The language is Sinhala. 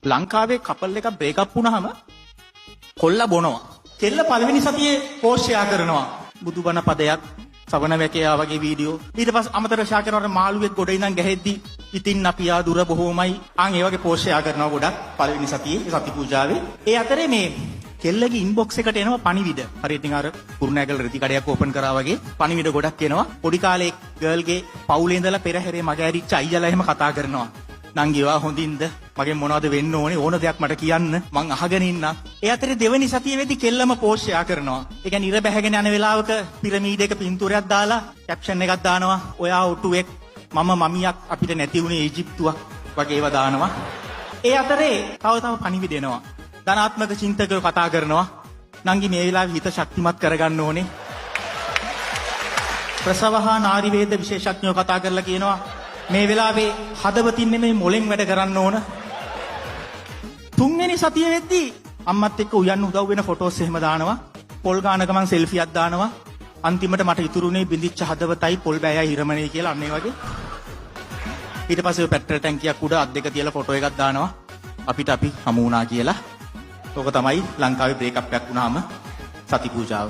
ලංකාවේ කපල් එකක් බ්‍රේකප් වුණාම කොල්ල බොනවා. කෙල්ල පළවෙනි සතියේ පෝස්ට් ෂෙයා කරනවා. බුදුබණ පදයක්, සවන වැකයා වගේ වීඩියෝ. ඊට පස්සේ අමතර ෂෙයා කරනකොට මාළුවෙක් ගොඩ ඉඳන් ගැහෙද්දි ඉතින් අපි ආ දුර බොහෝමයි. ඒ වගේ පෝස්ට් ෂෙයා කරනවා ගොඩක් පළවෙනි සතියේ සති පූජාවේ. ඒ අතරේ මේ කෙල්ලගේ ඉන්බොක්ස් එකට එනවා පණිවිඩ. හරියට නිකන් අර කුරුණෑගල රෙදි කඩයක් ඕපන් කරා වගේ පණිවිඩ ගොඩක් එනවා. පොඩි කාලේ ගර්ල්ගේ පවුලේ ඉඳලා පෙරහැරේ මග ඇරිච්ච අයියලා එහෙම කතා කරනවා. නංගිවා හොඳින්ද? මගෙන් මොනවද වෙන්න ඕනේ? ඕන දෙයක් මට කියන්න. මං අහගෙන ඉන්නම්. ඒ අතරේ දෙවෙනි සතියේ වෙද්දි කෙල්ලම පෝස්ට් ෂෙයා කරනවා. ඒ කියන්නේ ඉර බැහැගෙන යන වෙලාවක පිරමීඩ එක පින්තූරයක් දාලා කැප්ෂන් එකක් දානවා. ඔයා ඔටුවෙක් මම මමියක් අපිට නැති වුණේ ඊජිප්තුවක් වගේ ඒවා දානවා. ඒ අතරේ තව පණිවිඩ එනවා. ධනාත්මක චින්තකයෝ කතා කරනවා. නංගි මේ වෙලාවේ හිත ශක්තිමත් කරගන්න ඕනේ. ප්‍රසවහා නාරි වේද විශේෂඥයෝ කතා කරලා කියනවා මේ වෙලාවේ හදවතින් නෙමෙයි මොලෙන් වැඩ කරන්න ඕන. තුන්වෙනි සතිය වෙද්දී අම්මත් එක්ක උයන්න උදව් වෙන ෆොටෝස් එහෙම දානවා. පොල් ගාන ගමන් සෙල්ෆියක් දානවා. අන්තිමට මට ඉතුරුනේ බිඳිච්ච හදවතයි පොල් බෑයයි හිරමනේ කියලා අන්න ඒ වගේ. ඊට පස්සේ පෙට්‍රල් ටැංකියක් උඩ අත් දෙක තියලා ෆොටෝ එකක් දානවා. අපිට අපි හමු වුණා කියලා. ඕක තමයි ලංකාවේ බ්‍රේකප් එකක් වුණාම සති පූජාව.